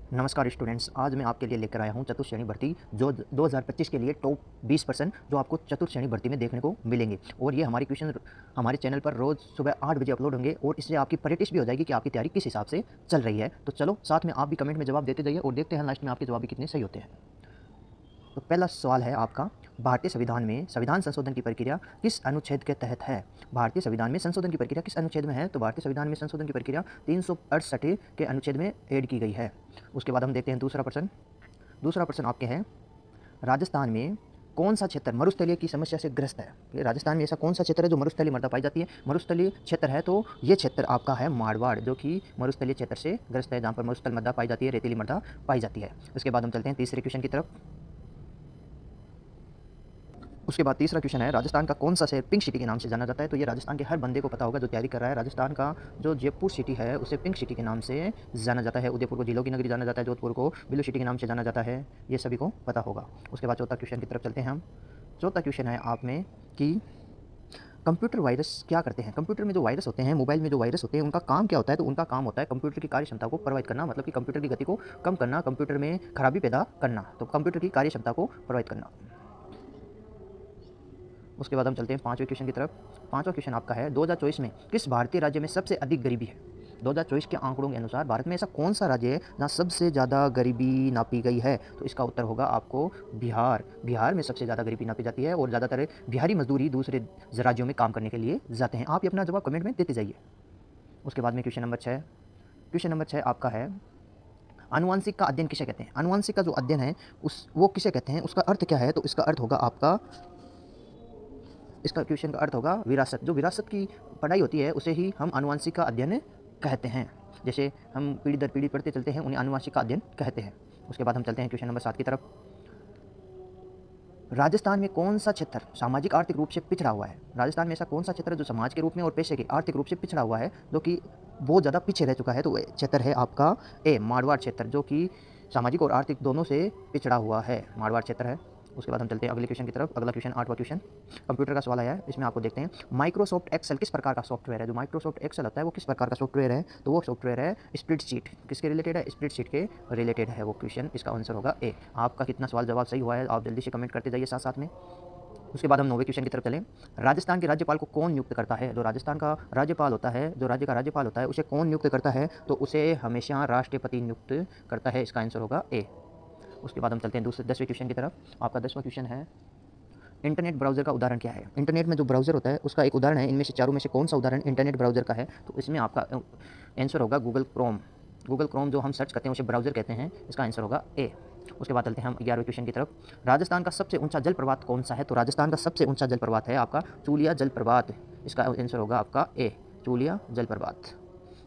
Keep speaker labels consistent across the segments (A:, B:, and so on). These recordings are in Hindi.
A: नमस्कार स्टूडेंट्स, आज मैं आपके लिए लेकर आया हूं चतुर्थ श्रेणी भर्ती जो 2025 के लिए टॉप 20% जो आपको चतुर्थ श्रेणी भर्ती में देखने को मिलेंगे। और ये हमारी क्वेश्चन हमारे चैनल पर रोज़ सुबह 8 बजे अपलोड होंगे और इससे आपकी प्रैक्टिस भी हो जाएगी कि आपकी तैयारी किस हिसाब से चल रही है। तो चलो साथ में आप भी कमेंट में जवाब देते जाइए और देखते हैं लास्ट में आपके जवाब भी कितने सही होते हैं। तो पहला सवाल है आपका, भारतीय संविधान में संविधान संशोधन की प्रक्रिया किस अनुच्छेद के तहत है? भारतीय संविधान में संशोधन की प्रक्रिया किस अनुच्छेद में है? तो भारतीय संविधान में संशोधन की प्रक्रिया 368 के अनुच्छेद में ऐड की गई है। उसके बाद हम देखते हैं दूसरा प्रश्न। दूसरा प्रश्न आपके हैं, राजस्थान में कौन सा क्षेत्र मरुस्थलीय की समस्या से ग्रस्त है? ये राजस्थान में ऐसा कौन सा क्षेत्र है जो मरुस्थलीय मृदा पाई जाती है? मरुस्थलीय क्षेत्र है तो ये क्षेत्र आपका है मारवाड़, जो कि मरुस्थलीय क्षेत्र से ग्रस्त है, जहाँ पर मरुस्थल मृदा पाई जाती है, रेतीली मृदा पाई जाती है। उसके बाद हम चलते हैं तीसरे क्वेश्चन की तरफ। उसके बाद तीसरा क्वेश्चन है, राजस्थान का कौन सा शहर पिंक सिटी के नाम से जाना जाता है? तो ये राजस्थान के हर बंदे को पता होगा जो तैयारी कर रहा है। राजस्थान का जो जयपुर सिटी है उसे पिंक सिटी के नाम से जाना जाता है। उदयपुर को झीलों की नगरी जाना जाता है, जोधपुर को ब्लू सिटी के नाम से जाना जाता है। ये सभी को पता होगा। उसके बाद चौथा क्वेश्चन की तरफ चलते हैं हम। चौथा क्वेश्चन है आप में कि कंप्यूटर वायरस क्या करते हैं? कंप्यूटर में जो वायरस होते हैं, मोबाइल में जो वायरस होते हैं, उनका काम क्या होता है? तो उनका काम होता है कंप्यूटर की कार्य क्षमता को प्रभावित करना, मतलब कि कंप्यूटर की गति को कम करना, कंप्यूटर में खराबी पैदा करना। तो कंप्यूटर की कार्य क्षमता को प्रभावित करना। उसके बाद हम चलते हैं पाँचवें क्वेश्चन की तरफ। पाँचवा क्वेश्चन आपका है, 2024 में किस भारतीय राज्य में सबसे अधिक गरीबी है? 2024 के आंकड़ों के अनुसार भारत में ऐसा कौन सा राज्य है जहाँ सबसे ज़्यादा गरीबी नापी गई है? तो इसका उत्तर होगा आपको बिहार। बिहार में सबसे ज़्यादा गरीबी नापी जाती है और ज़्यादातर बिहारी मजदूर ही दूसरे राज्यों में काम करने के लिए जाते हैं। आप अपना जवाब कमेंट में देते जाइए। उसके बाद में क्वेश्चन नंबर 6। क्वेश्चन नंबर 6 आपका है, आनुवंशिक का अध्ययन किसे कहते हैं? आनुवंशिक का जो अध्ययन है वो किसे कहते हैं? उसका अर्थ क्या है? तो इसका अर्थ होगा आपका, इसका क्वेश्चन का अर्थ होगा विरासत। जो विरासत की पढ़ाई होती है उसे ही हम आनुवंशिक का अध्ययन कहते हैं। जैसे हम पीढ़ी दर पीढ़ी पढ़ते चलते हैं, उन्हें आनुवंशिक का अध्ययन कहते हैं। उसके बाद हम चलते हैं क्वेश्चन नंबर 7 की तरफ। राजस्थान में कौन सा क्षेत्र सामाजिक आर्थिक रूप से पिछड़ा हुआ है? राजस्थान में ऐसा कौन सा क्षेत्र है जो समाज के रूप में और पेशे के आर्थिक रूप से पिछड़ा हुआ है, जो कि बहुत ज़्यादा पीछे रह चुका है? तो क्षेत्र है आपका ए, मारवाड़ क्षेत्र, जो कि सामाजिक और आर्थिक दोनों से पिछड़ा हुआ है, मारवाड़ क्षेत्र है। उसके बाद हम चलते हैं अगले क्वेश्चन की तरफ। अगला क्वेश्चन 8वां क्वेश्चन कंप्यूटर का सवाल आया है। इसमें आपको देखते हैं, माइक्रोसॉफ्ट एक्सेल किस प्रकार का सॉफ्टवेयर है? जो माइक्रोसॉफ्ट एक्सेल होता है वो किस प्रकार का सॉफ्टवेयर है? तो वो सॉफ्टवेयर है स्प्रेडशीट। किसके रिलेटेड है? स्प्रेडशीट के रिलेटेड है वो क्वेश्चन। इसका आंसर होगा ए। आपका कितना सवाल जवाब सही हुआ है आप जल्दी से कमेंट करते जाइए साथ साथ में। उसके बाद हम 9वें क्वेश्चन की तरफ चलें। राजस्थान के राज्यपाल को कौन नियुक्त करता है? जो राजस्थान का राज्यपाल होता है, जो राज्य का राज्यपाल होता है, उसे कौन नियुक्त करता है? तो उसे हमेशा राष्ट्रपति नियुक्त करता है। इसका आंसर होगा ए। उसके बाद हम चलते हैं 10वें क्वेश्चन की तरफ। आपका 10वां क्वेश्चन है, इंटरनेट ब्राउज़र का उदाहरण क्या है? इंटरनेट में जो ब्राउज़र होता है उसका एक उदाहरण है, इनमें से चारों में से कौन सा उदाहरण इंटरनेट ब्राउज़र का है? तो इसमें आपका आंसर होगा गूगल क्रोम। गूगल क्रोम जो हम सर्च करते हैं उसे ब्राउज़र कहते हैं। इसका आंसर होगा ए। उसके बाद चलते हैं हम 11वें क्वेश्चन की तरफ। राजस्थान का सबसे ऊंचा जलप्रपात कौन सा है? तो राजस्थान का सबसे ऊंचा जलप्रपात है आपका चूलिया जलप्रपात। इसका आंसर होगा आपका ए, चूलिया जलप्रपात।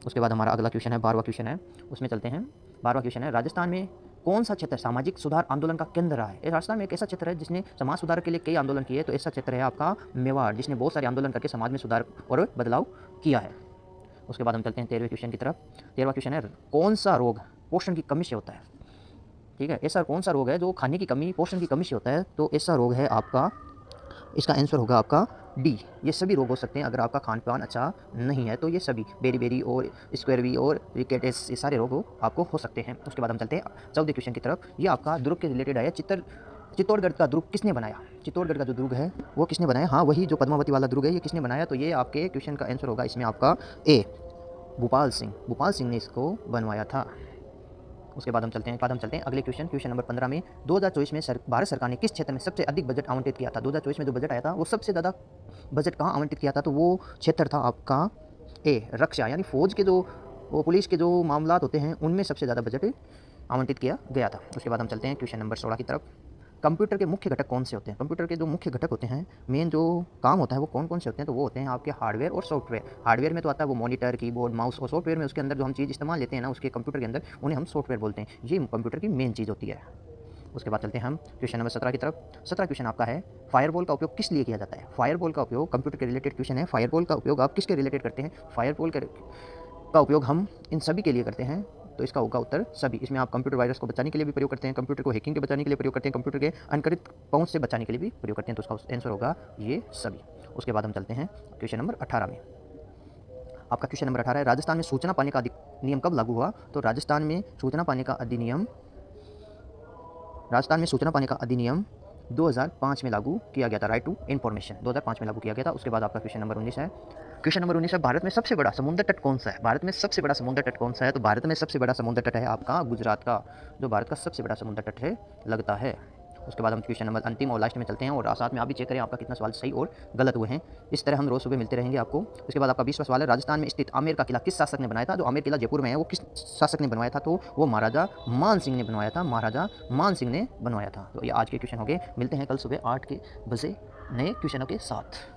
A: उसके बाद हमारा अगला क्वेश्चन है 12वां क्वेश्चन है, उसमें चलते हैं। 12वां क्वेश्चन है, राजस्थान में कौन सा क्षेत्र सामाजिक सुधार आंदोलन का केंद्र रहा है? राजस्थान में एक ऐसा क्षेत्र है जिसने समाज सुधार के लिए कई आंदोलन किए। तो ऐसा क्षेत्र है आपका मेवाड़, जिसने बहुत सारे आंदोलन करके समाज में सुधार और बदलाव किया है। उसके बाद हम चलते हैं 13वें क्वेश्चन की तरफ। 13वां क्वेश्चन है, कौन सा रोग पोषण की कमी से होता है? ठीक है, ऐसा कौन सा रोग है जो खाने की कमी, पोषण की कमी से होता है? तो ऐसा रोग है आपका, इसका आंसर होगा आपका डी। ये सभी रोग हो सकते हैं अगर आपका खान पान अच्छा नहीं है। तो ये सभी बेरी बेरी और स्क्वेयरवी और रिकेटिस, ये सारे रोग आपको हो सकते हैं। उसके बाद हम चलते हैं 14वें क्वेश्चन की तरफ। ये आपका दुर्ग के रिलेटेड है। चित्तौड़गढ़ का दुर्ग किसने बनाया? चित्तौड़गढ़ का जो दुर्ग है वो किसने बनाया? हाँ, वही जो पद्मावती वाला दुर्ग है, ये किसने बनाया? तो ये आपके क्वेश्चन का आंसर होगा इसमें आपका ए, भूपाल सिंह। भूपाल सिंह ने इसको बनवाया था। उसके बाद हम चलते हैं अगले क्वेश्चन नंबर 15 में, 2024 में भारत सरकार ने किस क्षेत्र में सबसे अधिक बजट आवंटित किया था? 2024 में जो बजट आया था वो सबसे ज़्यादा बजट कहाँ आवंटित किया था? तो वो क्षेत्र था आपका ए, रक्षा, यानी फौज के जो वो पुलिस के जो मामलात होते हैं उनमें सबसे ज़्यादा बजट आवंटित किया गया था। उसके बाद हम चलते हैं क्वेश्चन नंबर 16 की तरफ। कंप्यूटर के मुख्य घटक कौन से होते हैं? कंप्यूटर के जो मुख्य घटक होते हैं, मेन जो काम होता है वो कौन कौन से होते हैं? तो वो होते हैं आपके हार्डवेयर और सॉफ्टवेयर। हार्डवेयर में तो आता है वो मॉनिटर, कीबोर्ड, माउस, और सॉफ्टवेयर में उसके अंदर जो हम चीज़ इस्तेमाल लेते हैं ना उसके कंप्यूटर के अंदर, उन्हें हम सॉफ्टवेयर बोलते हैं। ये कंप्यूटर की मेन चीज़ होती है। उसके बाद चलते हैं हम क्वेश्चन नंबर 17 की तरफ। 17 क्वेश्चन आपका है, फायरवॉल का उपयोग किस लिए किया जाता है? फायरवॉल का उपयोग कंप्यूटर के रिलेटेड क्वेश्चन है। फायरवॉल का उपयोग आप किसके रिलेटेड करते हैं? फायरवॉल का उपयोग हम इन सभी के लिए करते हैं। तो इसका होगा उत्तर सभी। इसमें आप कंप्यूटर वायरस को बचाने के लिए भी प्रयोग करते हैं, कंप्यूटर को हैकिंग के बचाने के लिए प्रयोग करते हैं, कंप्यूटर के अनकरित पहुंच से बचाने के लिए भी प्रयोग करते हैं। तो उसका आंसर होगा ये सभी। उसके बाद हम चलते हैं क्वेश्चन नंबर 18 में। आपका क्वेश्चन नंबर 18 है, राजस्थान में सूचना पाने का अधिनियम कब लागू हुआ? तो राजस्थान में सूचना पाने का अधिनियम 2005 में लागू किया गया था। राइट टू इन्फॉर्मेशन 2005 में लागू किया गया था। उसके बाद आपका क्वेश्चन नंबर 19 है। क्वेश्चन नंबर 19 है, भारत में सबसे बड़ा समुद्र तट कौन सा है? भारत में सबसे बड़ा समुद्र तट कौन सा है? तो भारत में सबसे बड़ा समुद्र तट है आपका गुजरात का, जो भारत का सबसे बड़ा समुद्र तट है लगता है। उसके बाद हम क्वेश्चन नंबर अंतिम और लास्ट में चलते हैं, और साथ में आप भी चेक करें आपका कितना सवाल सही और गलत हुए हैं। इस तरह हम रोज सुबह मिलते रहेंगे आपको। उसके बाद आपका 20वां सवाल है, राजस्थान में स्थित आमेर का किला किस शासक ने बनाया था? जो आमेर किला जयपुर में है वो किस शासक ने बनवाया था? तो वो महाराजा मान सिंह ने बनवाया था, महाराजा मान सिंह ने बनवाया था। तो ये आज के क्वेश्चन हो गए। मिलते हैं कल सुबह 8 बजे नए क्वेश्चनों के साथ।